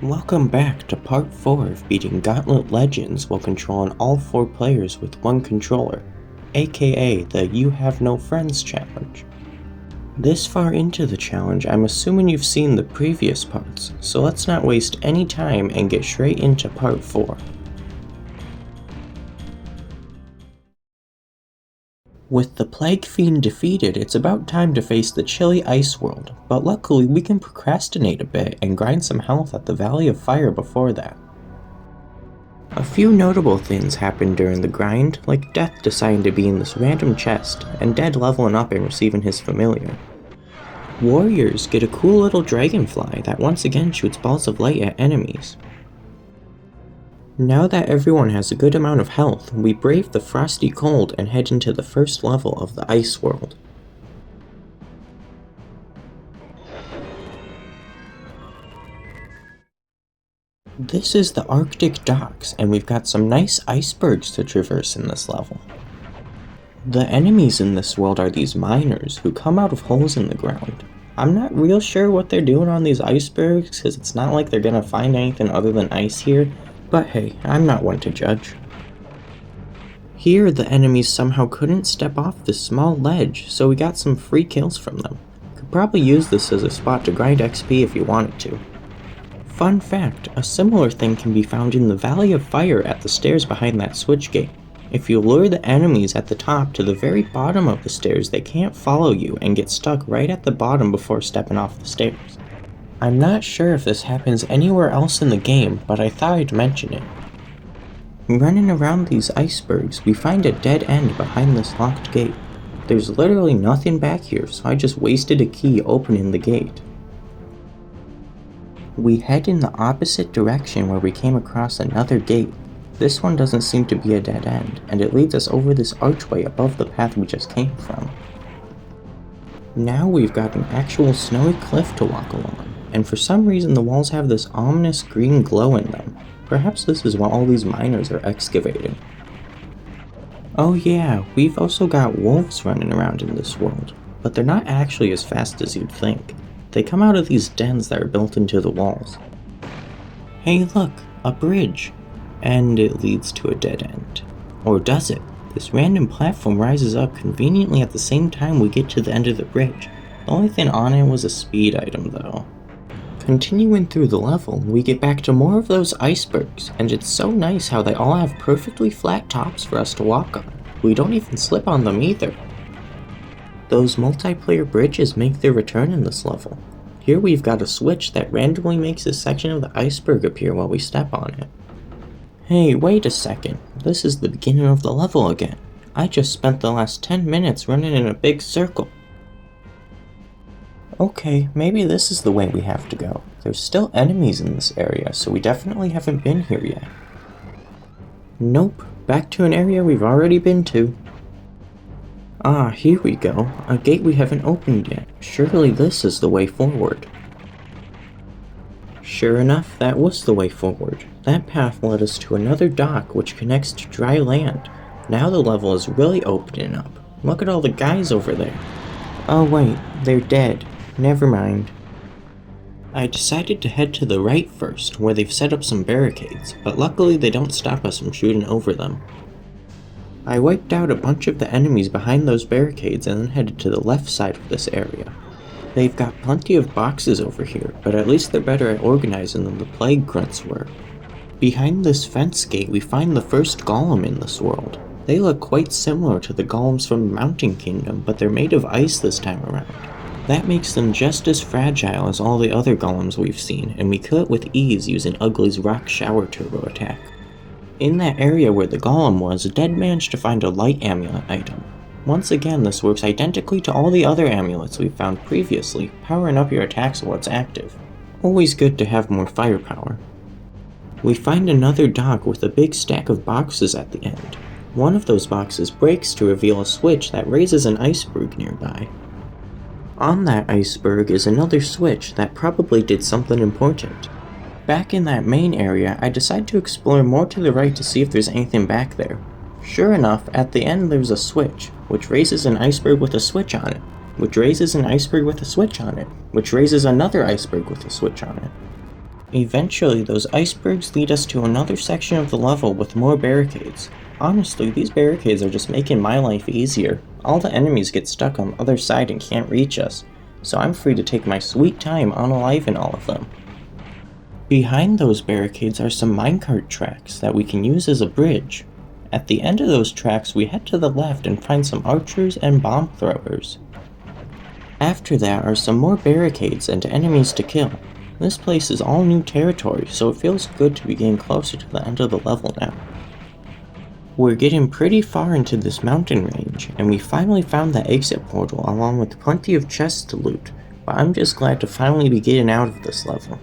Welcome back to part 4 of beating Gauntlet Legends while controlling all 4 players with one controller, aka the You Have No Friends challenge. This far into the challenge, I'm assuming you've seen the previous parts, so let's not waste any time and get straight into part 4. With the Plague Fiend defeated, it's about time to face the chilly ice world, but luckily we can procrastinate a bit and grind some health at the Valley of Fire before that. A few notable things happened during the grind, like Death deciding to be in this random chest, and Dead leveling up and receiving his familiar. Warriors get a cool little dragonfly that once again shoots balls of light at enemies. Now that everyone has a good amount of health, we brave the frosty cold and head into the first level of the ice world. This is the Arctic docks, and we've got some nice icebergs to traverse in this level. The enemies in this world are these miners who come out of holes in the ground. I'm not real sure what they're doing on these icebergs, because it's not like they're gonna find anything other than ice here. But hey, I'm not one to judge. Here, the enemies somehow couldn't step off this small ledge, so we got some free kills from them. Could probably use this as a spot to grind XP if you wanted to. Fun fact, a similar thing can be found in the Valley of Fire at the stairs behind that switch gate. If you lure the enemies at the top to the very bottom of the stairs, they can't follow you and get stuck right at the bottom before stepping off the stairs. I'm not sure if this happens anywhere else in the game, but I thought I'd mention it. Running around these icebergs, we find a dead end behind this locked gate. There's literally nothing back here, so I just wasted a key opening the gate. We head in the opposite direction where we came across another gate. This one doesn't seem to be a dead end, and it leads us over this archway above the path we just came from. Now we've got an actual snowy cliff to walk along. And for some reason the walls have this ominous green glow in them. Perhaps this is what all these miners are excavating. Oh yeah, we've also got wolves running around in this world, but they're not actually as fast as you'd think. They come out of these dens that are built into the walls. Hey look, a bridge! And it leads to a dead end. Or does it? This random platform rises up conveniently at the same time we get to the end of the bridge. The only thing on it was a speed item though. Continuing through the level, we get back to more of those icebergs, and it's so nice how they all have perfectly flat tops for us to walk on. We don't even slip on them either. Those multiplayer bridges make their return in this level. Here we've got a switch that randomly makes a section of the iceberg appear while we step on it. Hey, wait a second, this is the beginning of the level again. I just spent the last 10 minutes running in a big circle. Okay, maybe this is the way we have to go. There's still enemies in this area, so we definitely haven't been here yet. Nope, back to an area we've already been to. Ah, here we go, a gate we haven't opened yet. Surely this is the way forward. Sure enough, that was the way forward. That path led us to another dock which connects to dry land. Now the level is really opening up. Look at all the guys over there. Oh wait, they're dead. Never mind. I decided to head to the right first, where they've set up some barricades, but luckily they don't stop us from shooting over them. I wiped out a bunch of the enemies behind those barricades and then headed to the left side of this area. They've got plenty of boxes over here, but at least they're better at organizing than the plague grunts were. Behind this fence gate we find the first golem in this world. They look quite similar to the golems from the Mountain Kingdom, but they're made of ice this time around. That makes them just as fragile as all the other golems we've seen, and we kill it with ease using Ugly's Rock Shower Turbo attack. In that area where the golem was, Dead managed to find a light amulet item. Once again, this works identically to all the other amulets we've found previously, powering up your attacks while it's active. Always good to have more firepower. We find another dock with a big stack of boxes at the end. One of those boxes breaks to reveal a switch that raises an iceberg nearby. On that iceberg is another switch that probably did something important. Back in that main area, I decide to explore more to the right to see if there's anything back there. Sure enough, at the end there's a switch, which raises an iceberg with a switch on it, which raises an iceberg with a switch on it, which raises another iceberg with a switch on it. Eventually, those icebergs lead us to another section of the level with more barricades. Honestly, these barricades are just making my life easier. All the enemies get stuck on the other side and can't reach us, so I'm free to take my sweet time unaliving all of them. Behind those barricades are some minecart tracks that we can use as a bridge. At the end of those tracks, we head to the left and find some archers and bomb throwers. After that are some more barricades and enemies to kill. This place is all new territory, so it feels good to be getting closer to the end of the level now. We're getting pretty far into this mountain range, and we finally found the exit portal along with plenty of chests to loot, but I'm just glad to finally be getting out of this level.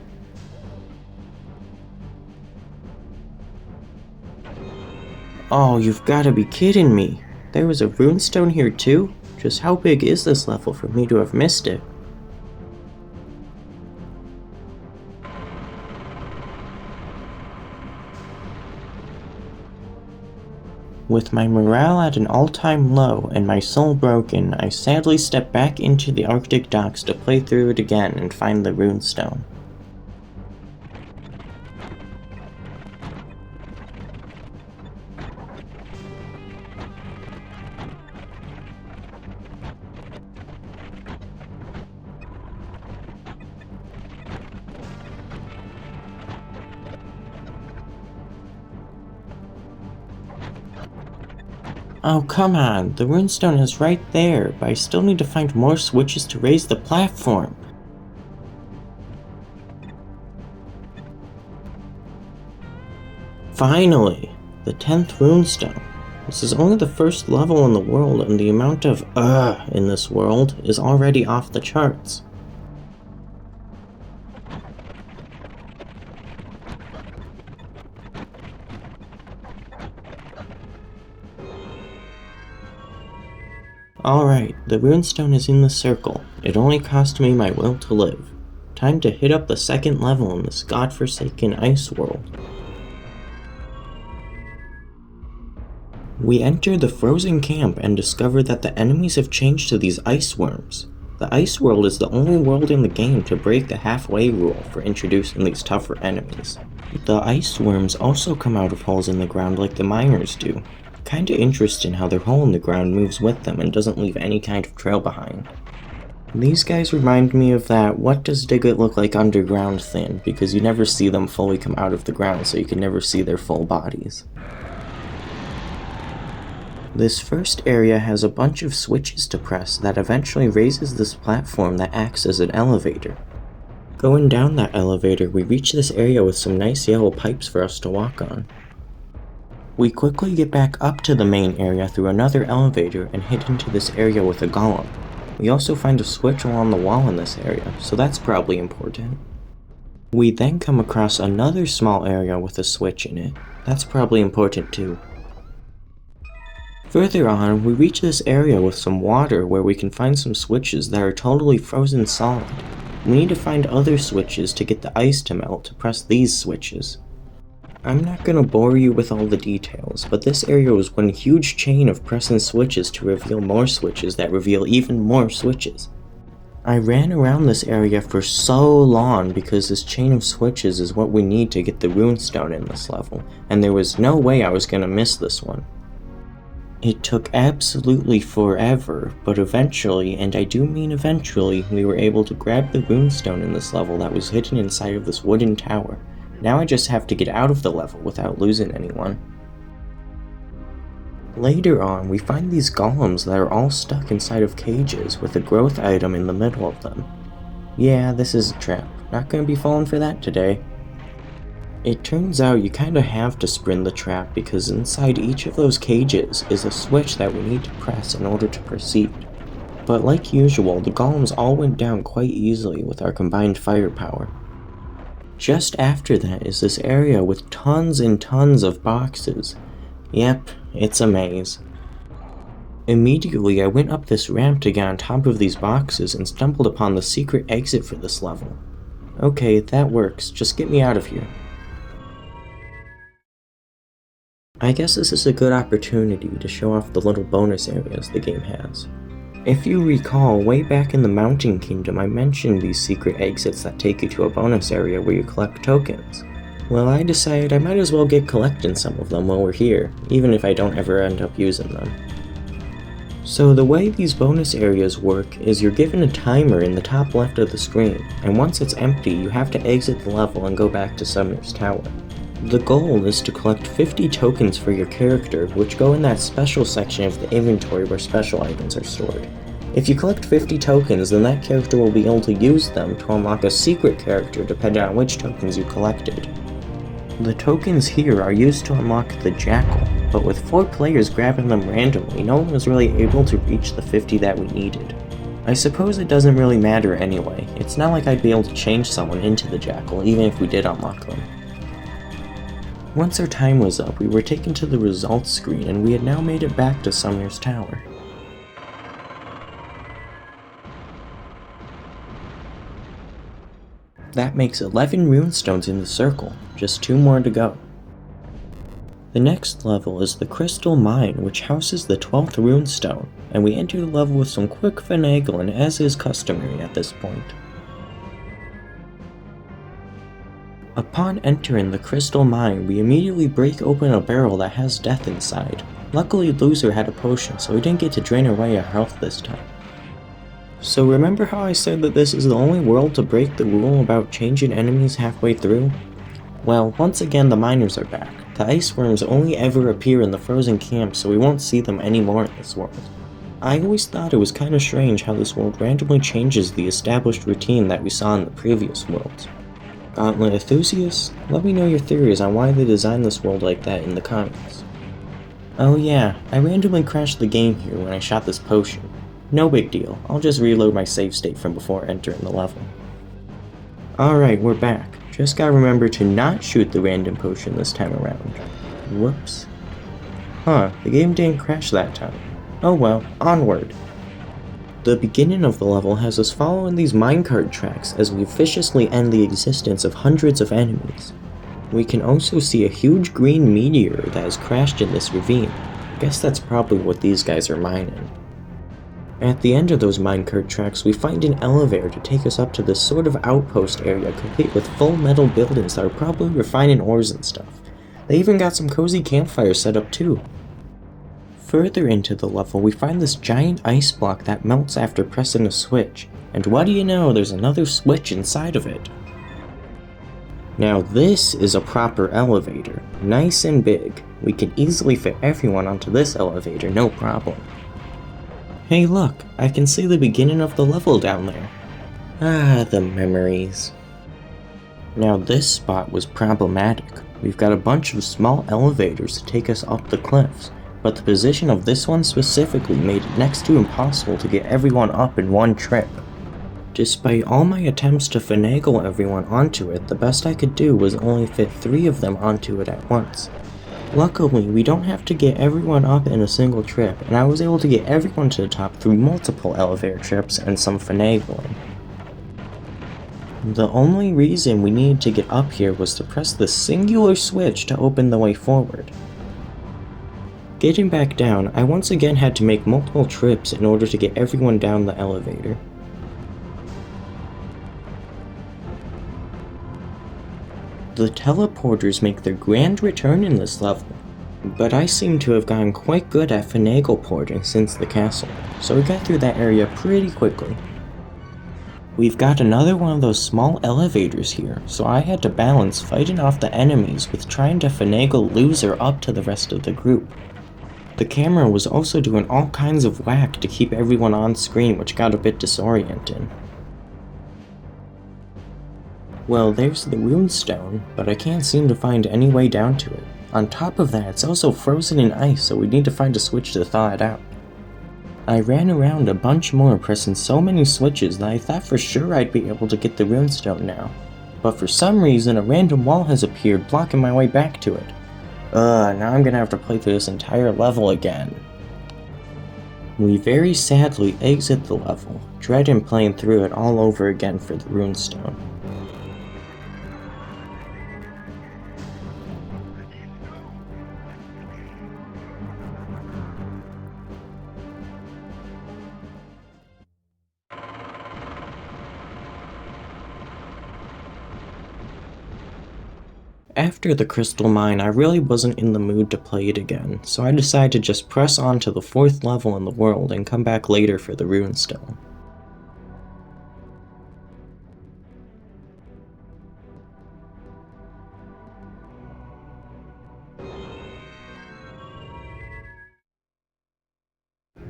Oh, you've gotta be kidding me! There was a runestone here too? Just how big is this level for me to have missed it? With my morale at an all-time low and my soul broken, I sadly step back into the Arctic docks to play through it again and find the runestone. Oh come on, the runestone is right there, but I still need to find more switches to raise the platform. Finally! The 10th runestone. This is only the first level in the world, and the amount of in this world is already off the charts. Alright, the runestone is in the circle. It only cost me my will to live. Time to hit up the second level in this godforsaken ice world. We enter the frozen camp and discover that the enemies have changed to these ice worms. The ice world is the only world in the game to break the halfway rule for introducing these tougher enemies. The ice worms also come out of holes in the ground like the miners do. Kinda interesting how their hole in the ground moves with them and doesn't leave any kind of trail behind. These guys remind me of that "what does Diglett look like underground" thing, because you never see them fully come out of the ground, so you can never see their full bodies. This first area has a bunch of switches to press that eventually raises this platform that acts as an elevator. Going down that elevator, we reach this area with some nice yellow pipes for us to walk on. We quickly get back up to the main area through another elevator and head into this area with a golem. We also find a switch along the wall in this area, so that's probably important. We then come across another small area with a switch in it. That's probably important too. Further on, we reach this area with some water where we can find some switches that are totally frozen solid. We need to find other switches to get the ice to melt to press these switches. I'm not gonna bore you with all the details, but this area was one huge chain of pressing switches to reveal more switches that reveal even more switches. I ran around this area for so long because this chain of switches is what we need to get the runestone in this level, and there was no way I was gonna miss this one. It took absolutely forever, but eventually, and I do mean eventually, we were able to grab the runestone in this level that was hidden inside of this wooden tower. Now I just have to get out of the level without losing anyone. Later on, we find these golems that are all stuck inside of cages with a growth item in the middle of them. Yeah, this is a trap. Not gonna be falling for that today. It turns out you kinda have to sprint the trap because inside each of those cages is a switch that we need to press in order to proceed. But like usual, the golems all went down quite easily with our combined firepower. Just after that is this area with tons and tons of boxes. Yep, it's a maze. Immediately I went up this ramp to get on top of these boxes and stumbled upon the secret exit for this level. Okay, that works, just get me out of here. I guess this is a good opportunity to show off the little bonus areas the game has. If you recall, way back in the Mountain Kingdom I mentioned these secret exits that take you to a bonus area where you collect tokens. Well, I decided I might as well get collecting some of them while we're here, even if I don't ever end up using them. So the way these bonus areas work is you're given a timer in the top left of the screen, and once it's empty you have to exit the level and go back to Summoner's Tower. The goal is to collect 50 tokens for your character, which go in that special section of the inventory where special items are stored. If you collect 50 tokens, then that character will be able to use them to unlock a secret character depending on which tokens you collected. The tokens here are used to unlock the Jackal, but with 4 players grabbing them randomly, no one was really able to reach the 50 that we needed. I suppose it doesn't really matter anyway. It's not like I'd be able to change someone into the Jackal, even if we did unlock them. Once our time was up, we were taken to the results screen and we had now made it back to Summoner's Tower. That makes 11 runestones in the circle, just 2 more to go. The next level is the Crystal Mine, which houses the 12th runestone, and we enter the level with some quick finagling as is customary at this point. Upon entering the Crystal Mine, we immediately break open a barrel that has death inside. Luckily Loser had a potion, so we didn't get to drain away our health this time. So remember how I said that this is the only world to break the rule about changing enemies halfway through? Well, once again the miners are back. The ice worms only ever appear in the frozen camp, so we won't see them anymore in this world. I always thought it was kinda strange how this world randomly changes the established routine that we saw in the previous worlds. Gauntlet enthusiasts, let me know your theories on why they designed this world like that in the comments. Oh yeah, I randomly crashed the game here when I shot this potion. No big deal, I'll just reload my save state from before entering the level. Alright, we're back. Just gotta remember to not shoot the random potion this time around. Whoops. Huh, the game didn't crash that time. Oh well, onward. The beginning of the level has us following these minecart tracks as we viciously end the existence of hundreds of enemies. We can also see a huge green meteor that has crashed in this ravine. I guess that's probably what these guys are mining. At the end of those minecart tracks, we find an elevator to take us up to this sort of outpost area complete with full metal buildings that are probably refining ores and stuff. They even got some cozy campfires set up too. Further into the level, we find this giant ice block that melts after pressing a switch, and what do you know, there's another switch inside of it. Now this is a proper elevator, nice and big. We can easily fit everyone onto this elevator, no problem. Hey look, I can see the beginning of the level down there. Ah, the memories. Now this spot was problematic. We've got a bunch of small elevators to take us up the cliffs, but the position of this one specifically made it next to impossible to get everyone up in one trip. Despite all my attempts to finagle everyone onto it, the best I could do was only fit 3 of them onto it at once. Luckily, we don't have to get everyone up in a single trip, and I was able to get everyone to the top through multiple elevator trips and some finagling. The only reason we needed to get up here was to press the singular switch to open the way forward. Getting back down, I once again had to make multiple trips in order to get everyone down the elevator. The teleporters make their grand return in this level, but I seem to have gotten quite good at finagle porting since the castle, so we got through that area pretty quickly. We've got another one of those small elevators here, so I had to balance fighting off the enemies with trying to finagle Loser up to the rest of the group. The camera was also doing all kinds of whack to keep everyone on screen, which got a bit disorienting. Well, there's the runestone, but I can't seem to find any way down to it. On top of that, it's also frozen in ice, so we need to find a switch to thaw it out. I ran around a bunch more, pressing so many switches that I thought for sure I'd be able to get the runestone now. But for some reason, a random wall has appeared, blocking my way back to it. Now I'm gonna have to play through this entire level again. We very sadly exit the level, dreading playing through it all over again for the runestone. After the crystal mine, I really wasn't in the mood to play it again, so I decided to just press on to the 4th level in the world and come back later for the runestone.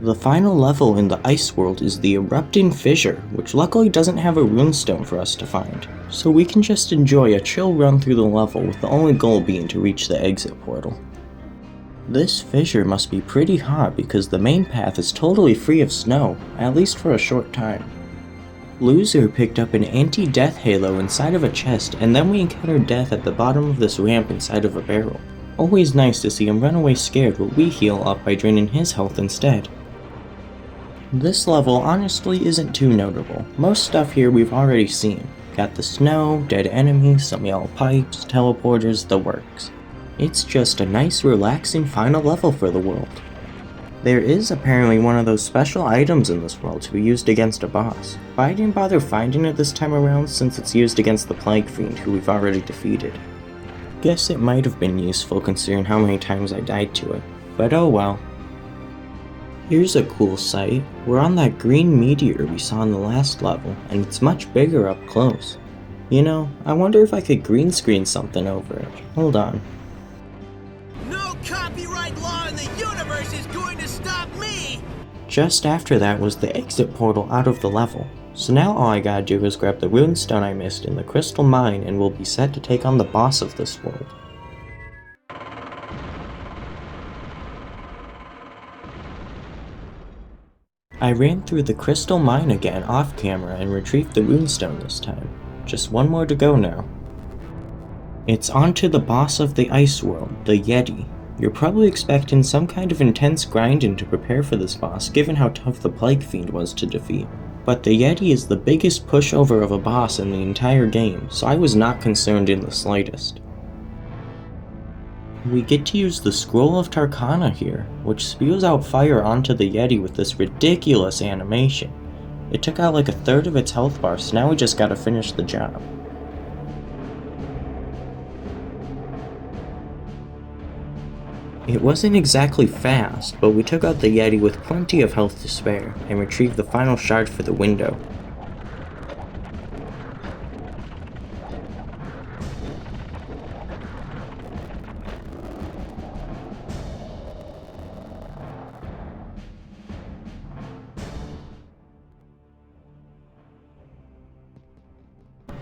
The final level in the ice world is the Erupting Fissure, which luckily doesn't have a runestone for us to find, so we can just enjoy a chill run through the level with the only goal being to reach the exit portal. This fissure must be pretty hot because the main path is totally free of snow, at least for a short time. Loser picked up an anti-death halo inside of a chest, and then we encountered death at the bottom of this ramp inside of a barrel. Always nice to see him run away scared while we heal up by draining his health instead. This level honestly isn't too notable. Most stuff here we've already seen. Got the snow, dead enemies, some yellow pipes, teleporters, the works. It's just a nice relaxing final level for the world. There is apparently one of those special items in this world to be used against a boss, but I didn't bother finding it this time around since it's used against the Plague Fiend who we've already defeated. Guess it might have been useful considering how many times I died to it, but oh well. Here's a cool sight. We're on that green meteor we saw in the last level, and it's much bigger up close. You know, I wonder if I could green screen something over it. Hold on. No copyright law in the universe is going to stop me! Just after that was the exit portal out of the level. So now all I gotta do is grab the runestone I missed in the crystal mine and we'll be set to take on the boss of this world. I ran through the crystal mine again off camera and retrieved the runestone this time. Just one more to go now. It's on to the boss of the ice world, the Yeti. You're probably expecting some kind of intense grinding to prepare for this boss given how tough the Plague Fiend was to defeat. But the Yeti is the biggest pushover of a boss in the entire game, so I was not concerned in the slightest. We get to use the Scroll of Tarkana here, which spews out fire onto the Yeti with this ridiculous animation. It took out like a third of its health bar, so now we just gotta finish the job. It wasn't exactly fast, but we took out the Yeti with plenty of health to spare, and retrieved the final shard for the window.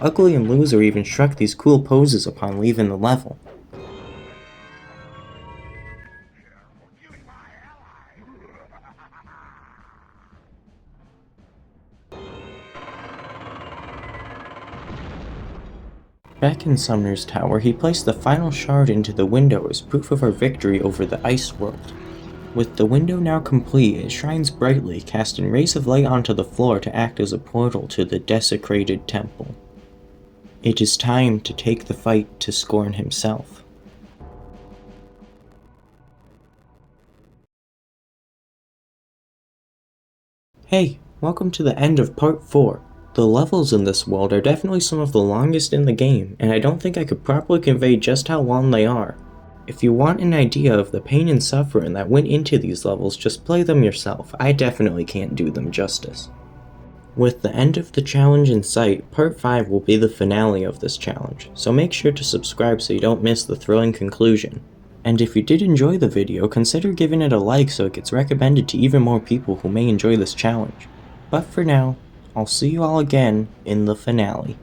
Ugly and Loser even struck these cool poses upon leaving the level. Back in Sumner's tower, he placed the final shard into the window as proof of our victory over the ice world. With the window now complete, it shines brightly, casting rays of light onto the floor to act as a portal to the desecrated temple. It is time to take the fight to Scorn himself. Hey, welcome to the end of part 4. The levels in this world are definitely some of the longest in the game, and I don't think I could properly convey just how long they are. If you want an idea of the pain and suffering that went into these levels, just play them yourself. I definitely can't do them justice. With the end of the challenge in sight, part 5 will be the finale of this challenge, so make sure to subscribe so you don't miss the thrilling conclusion. And if you did enjoy the video, consider giving it a like so it gets recommended to even more people who may enjoy this challenge. But for now, I'll see you all again in the finale.